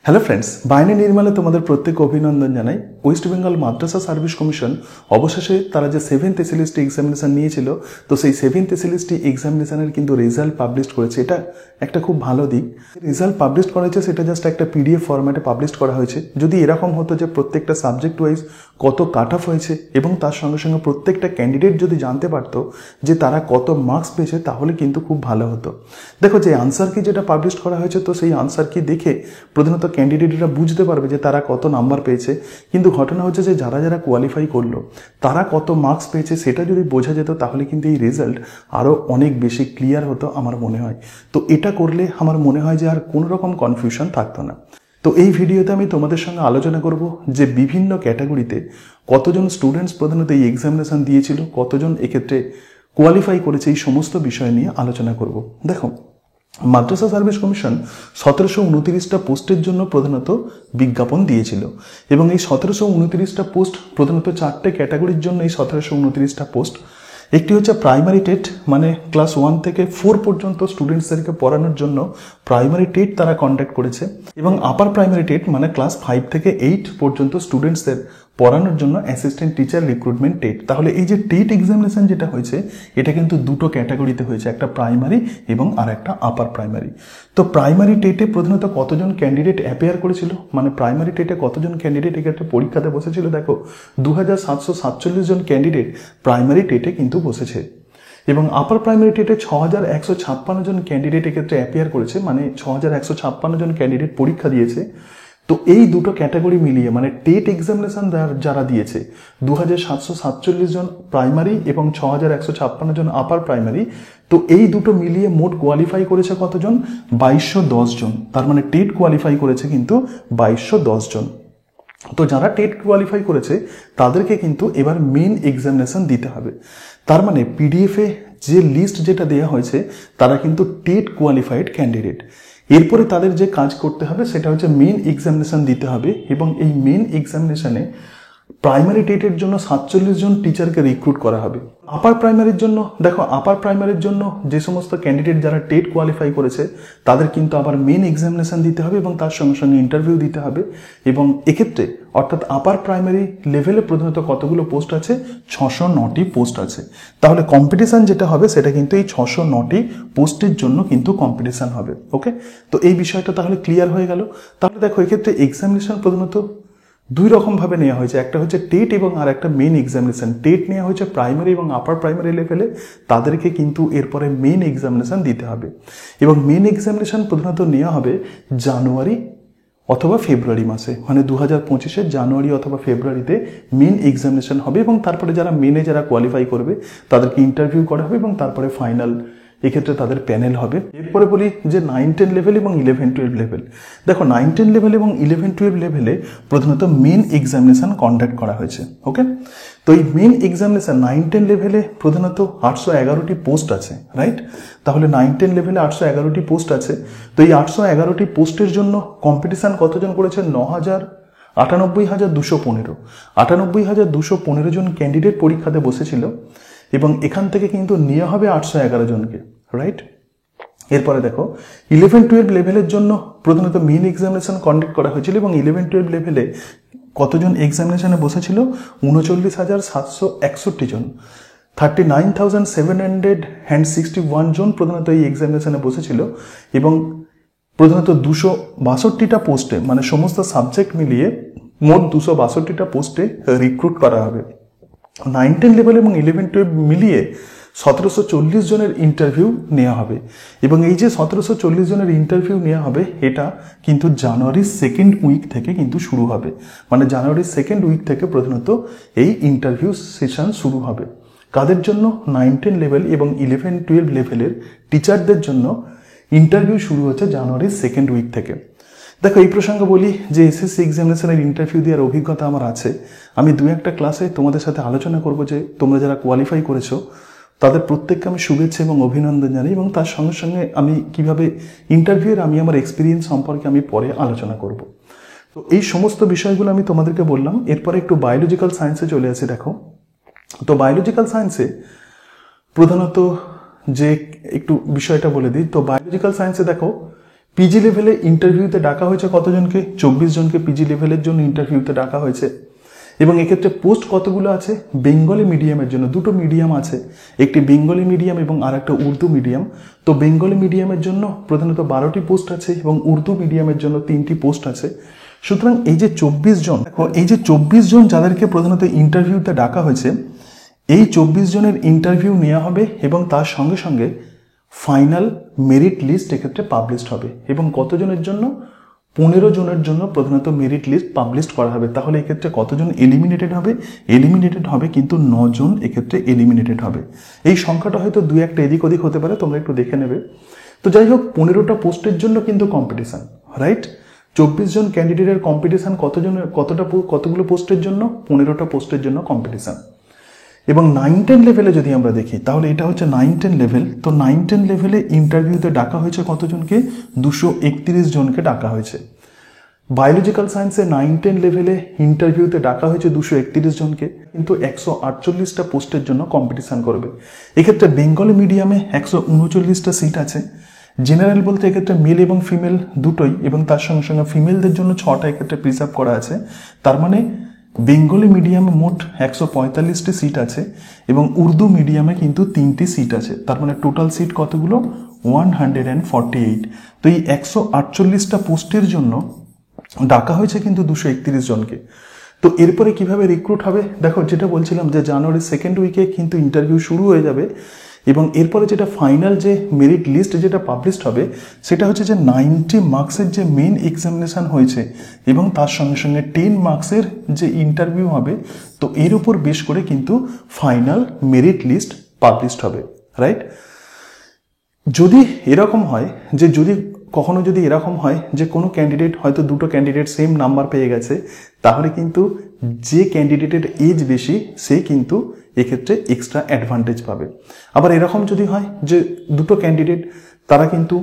Hello friends, বাইনে নির্মালে তোমাদের প্রত্যেক অভিনন্দন জানাই। ওয়েস্ট বেঙ্গল মাদ্রাসা সার্ভিস কমিশন অবশেষে তারা যে 7th এসএলএসটি এক্সামিনেশন নিয়েছিল, তো সেই 7th এসএলএসটি এক্সামিনেশনের কিন্তু রেজাল্ট পাবলিশ করেছে। এটা একটা খুব ভালো দিক। রেজাল্ট পাবলিশ করা হয়েছে সেটা জাস্ট একটা পিডিএফ ফরম্যাটে পাবলিশ করা হয়েছে। যদি এরকম হতো যে প্রত্যেকটা সাবজেক্ট ওয়াইজ কত কাট অফ হয়েছে এবং তার সঙ্গে সঙ্গে প্রত্যেকটা ক্যান্ডিডেট যদি জানতে পারতো যে তারা কত মার্কস পেয়েছে, তাহলে কিন্তু খুব ভালো হতো। দেখো, যে আনসার কি যেটা পাবলিশ করা হয়েছে, তো সেই আনসার কি দেখে প্রধানত ক্যান্ডিডেটরা বুঝতে পারবে যে তারা কত নাম্বার পেয়েছে। কিন্তু ঘটনা হচ্ছে যে যারা যারা কোয়ালিফাই করলো তারা কত মার্কস পেয়েছে সেটা যদি বোঝা যেত, তাহলে কিন্তু এই রেজাল্ট আরও অনেক বেশি ক্লিয়ার হতো আমার মনে হয়। তো এটা করলে আমার মনে হয় যে আর কোনো রকম কনফিউশন থাকতো না। তো এই ভিডিওতে আমি তোমাদের সঙ্গে আলোচনা করব যে বিভিন্ন ক্যাটাগরিতে কতজন স্টুডেন্টস প্রধানত এই এক্সামিনেশন দিয়েছিল, কতজন এক্ষেত্রে কোয়ালিফাই করেছে, এই সমস্ত বিষয় নিয়ে আলোচনা করব। দেখো, মাদ্রাসা সার্ভিস কমিশন 1729টা পোস্টের জন্য প্রধানত বিজ্ঞাপন দিয়েছিল এবং এই 1729টা পোস্ট প্রধানত 4টে ক্যাটাগরির জন্য। এই 1729টা পোস্ট, একটি হচ্ছে প্রাইমারি টেট, মানে ক্লাস 1 থেকে 4 পর্যন্ত স্টুডেন্টসদেরকে পড়ানোর জন্য প্রাইমারি টেট তারা কন্ডাক্ট করেছে, এবং আপার প্রাইমারি টেট মানে ক্লাস 5 থেকে 8 পর্যন্ত স্টুডেন্টসদের পড়ানোর জন্য অ্যাসিস্ট্যান্ট টিচার রিক্রুটমেন্ট টেট। তাহলে এই যে টেট এক্সামিনেশন যেটা হয়েছে, এটা কিন্তু দুটো ক্যাটাগরিতে হয়েছে, একটা প্রাইমারি এবং আর একটা আপার প্রাইমারি। তো প্রাইমারি টেটে প্রধানত কতজন ক্যান্ডিডেট অ্যাপিয়ার করেছিল, মানে প্রাইমারি টেটে কতজন ক্যান্ডিডেট এক্ষেত্রে পরীক্ষাতে বসেছিল? দেখো, 2747 জন ক্যান্ডিডেট প্রাইমারি টেটে কিন্তু বসেছে, এবং আপার প্রাইমারি টেটে 6156 জন ক্যান্ডিডেট এক্ষেত্রে অ্যাপিয়ার করেছে, মানে 6156 জন ক্যান্ডিডেট পরীক্ষা দিয়েছে। তো এই দুটো ক্যাটাগরি মিলিয়ে, মানে টেট এক্সামিনেশন যারা দিয়েছে 2747 জন প্রাইমারি এবং 6156 জন আপার প্রাইমারি, তো এই দুটো মিলিয়ে মোট কোয়ালিফাই করেছে কতজন? 2210 জন। তার মানে টেট কোয়ালিফাই করেছে কিন্তু 2210 জন। তো যারা টেট কোয়ালিফাই করেছে তাদেরকে কিন্তু এবার মেন এক্সামিনেশন দিতে হবে। তার মানে পিডিএফে যে লিস্ট যেটা দেওয়া হয়েছে, তারা কিন্তু টেট কোয়ালিফাইড ক্যান্ডিডেট। এরপরে তাদের যে কাজ করতে হবে সেটা হচ্ছে মেন এক্সামিনেশন দিতে হবে, এবং এই মেন এক্সামিনেশনে প্রাইমারি টেটের জন্য 47 জন টিচারকে রিক্রুট করা হবে। আপার প্রাইমারির জন্য, দেখো, আপার প্রাইমারির জন্য যে সমস্ত ক্যান্ডিডেট যারা টেট কোয়ালিফাই করেছে তাদের কিন্তু আবার মেন এক্সামিনেশন দিতে হবে এবং তার সঙ্গে সঙ্গে ইন্টারভিউ দিতে হবে। এবং এক্ষেত্রে অর্থাৎ আপার প্রাইমারি লেভেলে প্রধানত কতগুলো পোস্ট আছে? 609টি পোস্ট আছে। তাহলে কম্পিটিশান যেটা হবে সেটা কিন্তু এই 609টি পোস্টের জন্য কিন্তু কম্পিটিশান হবে। ওকে, তো এই বিষয়টা তাহলে ক্লিয়ার হয়ে গেল। তাহলে দেখো, এক্ষেত্রে এক্সামিনেশন প্রধানত দুই রকমভাবে নেওয়া হয়েছে, একটা হচ্ছে টেট এবং আর একটা মেন এক্সামিনেশন। টেট নেওয়া হয়েছে প্রাইমারি এবং আপার প্রাইমারি লেভেলে, তাদেরকে কিন্তু এরপরে মেন এক্সামিনেশন দিতে হবে, এবং মেন এক্সামিনেশন প্রধানত নেওয়া হবে জানুয়ারি অথবা ফেব্রুয়ারি মাসে, মানে 2025-এর জানুয়ারি অথবা ফেব্রুয়ারিতে মেন এক্সামিনেশন হবে, এবং তারপরে যারা মেনে যারা কোয়ালিফাই করবে তাদেরকে ইন্টারভিউ করা হবে এবং তারপরে ফাইনাল এক্ষেত্রে তাদের প্যানেল হবে। এরপরে বলি যে 9-10 লেভেল এবং 11-12 লেভেল। দেখো, 9-10 লেভেল এবং 11-12 লেভেলে প্রধানত মেন এক্সামিনেশন কন্ডাক্ট করা হয়েছে। ওকে, তো এই মেন এক্সামিনেশন 9-10 লেভেলে প্রধানত 811টি পোস্ট আছে, রাইট? তাহলে 9-10 লেভেলে 811টি পোস্ট আছে। তো এই 811টি পোস্টের জন্য কম্পিটিশান কতজন করেছে? 98,215 জন ক্যান্ডিডেট পরীক্ষাতে বসেছিল, এবং এখান থেকে কিন্তু নেওয়া হবে 811 জনকে, রাইট? এরপরে দেখো, 11-12 লেভেলের জন্য প্রধানত মেন এক্সামিনেশন কন্ডাক্ট করা হয়েছিল, এবং 11-12 লেভেলে কতজন এক্সামিনেশনে বসেছিল? 39,761 জন, 39,761 জন প্রধানত এই এক্সামিনেশনে বসেছিল, এবং প্রধানত 262টা পোস্টে, মানে সমস্ত সাবজেক্ট মিলিয়ে মোট 262টা পোস্টে রিক্রুট করা হবে। 9-10 লেভেল এবং 11-12 মিলিয়ে 1740 জনের ইন্টারভিউ নেওয়া হবে, এবং এই যে 1740 জনের ইন্টারভিউ নেওয়া হবে, এটা কিন্তু জানুয়ারির 2nd উইক থেকে কিন্তু শুরু হবে, মানে জানুয়ারির 2nd উইক থেকে প্রধানত এই ইন্টারভিউ সেশন শুরু হবে। কাদের জন্য? 9-10 লেভেল এবং 11-12 লেভেলের টিচারদের জন্য ইন্টারভিউ শুরু হচ্ছে জানুয়ারির 2nd উইক থেকে। দেখো, এই প্রসঙ্গে বলি যে এসএসসি এক্সামিনেশনের ইন্টারভিউ দেওয়ার অভিজ্ঞতা আমার আছে। আমি 2-1টা ক্লাসে তোমাদের সাথে আলোচনা করব যে তোমরা যারা কোয়ালিফাই করেছো তাদের প্রত্যেককে আমি শুভেচ্ছা এবং অভিনন্দন জানাই, এবং তার সঙ্গে সঙ্গে আমি কিভাবে ইন্টারভিউয়ের আমি আমার এক্সপিরিয়েন্স সম্পর্কে আমি পরে আলোচনা করব। তো এই সমস্ত বিষয়গুলো আমি তোমাদেরকে বললাম। এরপরে একটু বায়োলজিক্যাল সায়েন্সে চলে আসে। দেখো, তো বায়োলজিক্যাল সায়েন্সে প্রধানত যে একটু বিষয়টা বলে দিই, তো বায়োলজিক্যাল সায়েন্সে দেখো পিজি লেভেলে ইন্টারভিউতে ডাকা হয়েছে কতজনকে? 24 জনকে পিজি লেভেলের জন্য ইন্টারভিউতে ডাকা হয়েছে। এবং এক্ষেত্রে পোস্ট কতগুলো আছে? বেঙ্গলি মিডিয়ামের জন্য দুটো মিডিয়াম আছে, একটি বেঙ্গলি মিডিয়াম এবং আর একটা উর্দু মিডিয়াম। তো বেঙ্গলি মিডিয়ামের জন্য প্রধানত 12টি পোস্ট আছে এবং উর্দু মিডিয়ামের জন্য 3টি পোস্ট আছে। সুতরাং এই যে 24 জন, এই যে 24 জন যাদেরকে প্রধানত ইন্টারভিউতে ডাকা হয়েছে, এই 24 জনের ইন্টারভিউ নেওয়া হবে এবং তার সঙ্গে সঙ্গে ফাইনাল মেরিট লিস্ট এক্ষেত্রে পাবলিশড হবে। এবং কতজনের জন্য? 15 জনের জন্য প্রধানত মেরিট লিস্ট পাবলিশ করা হবে। তাহলে এক্ষেত্রে কতজন এলিমিনেটেড হবে? এলিমিনেটেড হবে কিন্তু 9 জন এক্ষেত্রে এলিমিনেটেড হবে। এই সংখ্যাটা হয়তো 2-1 এদিক ওদিক হতে পারে, তোমরা একটু দেখে নেবে। তো যাই হোক, 15টা পোস্টের জন্য কিন্তু কম্পিটিশন, রাইট? 24 জন ক্যান্ডিডেটের কম্পিটিশন কতগুলো পোস্টের জন্য? 15টা পোস্টের জন্য কম্পিটিশন। এবং 9-10 লেভেলে যদি আমরা দেখি, তাহলে এটা হচ্ছে 9-10 লেভেল। তো 9-10 লেভেলে ইন্টারভিউতে ডাকা হয়েছে কতজনকে? 231 জনকে ডাকা হয়েছে। বায়োলজিক্যাল সায়েন্সে 9-10 লেভেলে ইন্টারভিউতে ডাকা হয়েছে 231 জনকে, কিন্তু 148টা পোস্টের জন্য কম্পিটিশন করবে। এক্ষেত্রে বেঙ্গলি মিডিয়ামে 139টা সিট আছে। জেনারেল বলতে এক্ষেত্রে মেল এবং ফিমেল দুটোই, এবং তার সঙ্গে সঙ্গে ফিমেলদের জন্য 6টা এক্ষেত্রে প্রিজার্ভ করা আছে। তার মানে বেঙ্গলি মিডিয়ামে মোট 145টি সিট আছে এবং উর্দু মিডিয়ামে কিন্তু 3টি সিট আছে। তার মানে টোটাল সিট কতগুলো? 148। তো এই 148টা পোস্টের জন্য ডাকা হয়েছে কিন্তু 231 জনকে। তো এরপরে কিভাবে রিক্রুট হবে? দেখো, যেটা বলছিলাম যে জানুয়ারির 2nd উইকে কিন্তু ইন্টারভিউ শুরু হয়ে যাবে এবং এরপরে যেটা ফাইনাল যে মেরিট লিস্ট যেটা পাবলিশড হবে সেটা হচ্ছে যে 90 মার্কসের যে মেন এক্সামিনেশন হয়েছে এবং তার সঙ্গে সঙ্গে 10 মার্কসের যে ইন্টারভিউ হবে, তো এর উপর বেশ করে কিন্তু ফাইনাল মেরিট লিস্ট পাবলিশড হবে, রাইট? যদি এরকম হয় যে কখনো যদি এরকম হয় যে কোনো ক্যান্ডিডেট হয়তো দুটো ক্যান্ডিডেট সেম নাম্বার পেয়ে গেছে, তাহলে কিন্তু যে ক্যান্ডিডেটের এজ বেশি সেই কিন্তু এক্ষেত্রে এক্সট্রা অ্যাডভান্টেজ পাবে। আবার এরকম যদি হয় যে দুটো ক্যান্ডিডেট তারা কিন্তু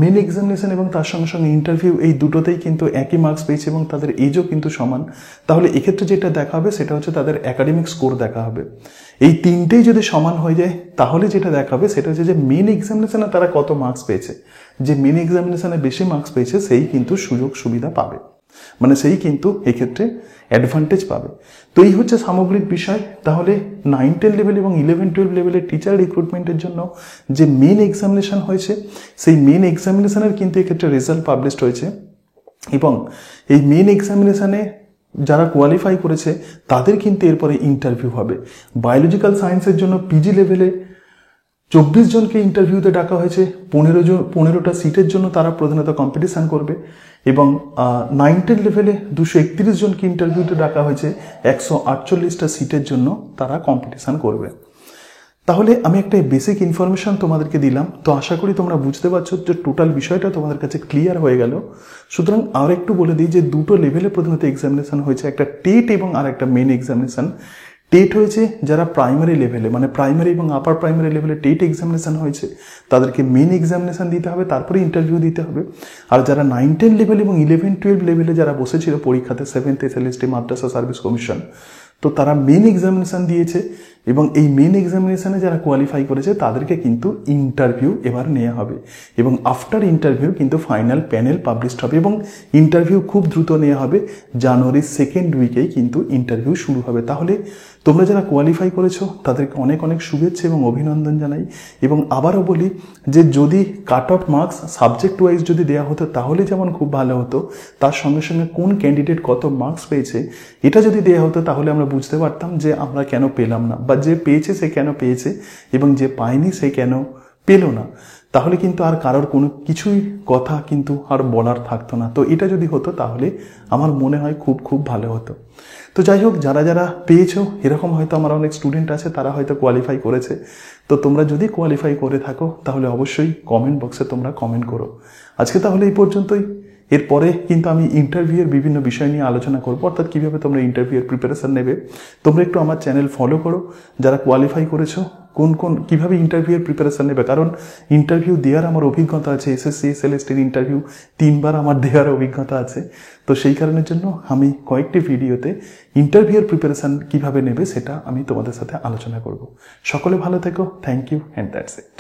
মেন এক্সামিনেশন এবং তার সঙ্গে সঙ্গে ইন্টারভিউ এই দুটোতেই কিন্তু একই মার্কস পেয়েছে এবং তাদের এজও কিন্তু সমান, তাহলে এক্ষেত্রে যেটা দেখা হবে সেটা হচ্ছে তাদের একাডেমিক স্কোর দেখা হবে। এই তিনটেই যদি সমান হয়ে যায় তাহলে যেটা দেখা হবে সেটা হচ্ছে যে মেন এক্সামিনেশনে তারা কত মার্কস পেয়েছে। যে মেন এক্সামিনেশনে বেশি মার্কস পেয়েছে সেই কিন্তু সুযোগ সুবিধা পাবে, মানে সেই কিন্তু এক্ষেত্রে অ্যাডভান্টেজ পাবে। তো এই হচ্ছে সামগ্রিক বিষয়। তাহলে 9-10 লেভেল এবং 11-12 লেভেলের টিচার রিক্রুটমেন্টের জন্য যে মেন এক্সামিনেশন হয়েছে সেই মেন এক্সামিনেশনের কিন্তু এক্ষেত্রে রেজাল্ট পাবলিশড হয়েছে এবং এই মেন এক্সামিনেশনে যারা কোয়ালিফাই করেছে তাদের কিন্তু এরপরে ইন্টারভিউ হবে। বায়োলজিক্যাল সায়েন্সের জন্য পিজি লেভেলে 24 জনকে ইন্টারভিউতে ডাকা হয়েছে, 15টা সিটের জন্য তারা প্রধানত কম্পিটিশান করবে এবং 9-10 লেভেলে 231 জনকে ইন্টারভিউতে ডাকা হয়েছে, 148টা সিটের জন্য তারা কম্পিটিশান করবে। তাহলে আমি একটা বেসিক ইনফরমেশন তোমাদেরকে দিলাম। তো আশা করি তোমরা বুঝতে পারছো যে টোটাল বিষয়টা তোমাদের কাছে ক্লিয়ার হয়ে গেল। সুতরাং আর একটু বলে দিই যে দুটো লেভেলে প্রধানত এক্সামিনেশন হয়েছে, একটা টেট এবং আর একটা মেন এক্সামিনেশন। টেট হয়েছে যারা প্রাইমারি লেভেলে, মানে প্রাইমারি এবং আপার প্রাইমারি লেভেলে টেট এক্সামিনেশন হয়েছে তাদেরকে মেন এক্সামিনেশন দিতে হবে, তারপরে ইন্টারভিউ দিতে হবে। আর যারা 9-10 লেভেল এবং 11-12 লেভেলে যারা বসেছিল পরীক্ষাতে 7th SLST মাদ্রাসা সার্ভিস কমিশন, তো তারা মেন এক্সামিনেশন দিয়েছে এবং এই মেন এক্সামিনেশনে যারা কোয়ালিফাই করেছে তাদেরকে কিন্তু ইন্টারভিউ এবার নেওয়া হবে এবং আফটার ইন্টারভিউ কিন্তু ফাইনাল প্যানেল পাবলিশড হবে এবং ইন্টারভিউ খুব দ্রুত নেওয়া হবে। জানুয়ারির 2nd উইকেই কিন্তু ইন্টারভিউ শুরু হবে। তাহলে তোমরা যারা কোয়ালিফাই করেছো তাদেরকে অনেক অনেক শুভেচ্ছা এবং অভিনন্দন জানাই। এবং আবারও বলি যে যদি cut off marks subject wise যদি দেওয়া হতো তাহলে যেমন খুব ভালো হতো, তার সঙ্গে সঙ্গে কোন ক্যান্ডিডেট কত মার্কস পেয়েছে এটা যদি দেওয়া হতো তাহলে আমরা বুঝতে পারতাম যে আমরা কেন পেলাম না, বা যে পেয়েছে সে কেন পেয়েছে এবং যে পায়নি সে কেন পেল না। তাহলে কিন্তু আর কারোর কোনো কিছুই কথা কিন্তু আর বলার থাকতো না। তো এটা যদি হতো তাহলে আমার মনে হয় খুব খুব ভালো হতো। তো যাই হোক, যারা যারা পেয়েছো এরকম হয়তো আমার অনেক স্টুডেন্ট আছে তারা হয়তো কোয়ালিফাই করেছে। তো তোমরা যদি কোয়ালিফাই করে থাকো তাহলে অবশ্যই কমেন্ট বক্সে তোমরা কমেন্ট করো। আজকে তাহলে এই পর্যন্তই। এরপরে কিন্তু আমি ইন্টারভিউয়ের বিভিন্ন বিষয় নিয়ে আলোচনা করবো, অর্থাৎ কীভাবে তোমরা ইন্টারভিউয়ের প্রিপারেশন নেবে। তোমরা একটু আমার চ্যানেল ফলো করো, যারা কোয়ালিফাই করেছো কীভাবে ইন্টারভিউয়ের প্রিপারেশন নেবে। কারণ ইন্টারভিউ দেওয়ার আমার অভিজ্ঞতা আছে, SSC SLSTর ইন্টারভিউ 3বার আমার দেওয়ার অভিজ্ঞতা আছে। তো সেই কারণের জন্য আমি কয়েকটি ভিডিওতে ইন্টারভিউয়ের প্রিপারেশন কীভাবে নেবে সেটা আমি তোমাদের সাথে আলোচনা করব। সকলে ভালো থেকো। Thank you and that's it.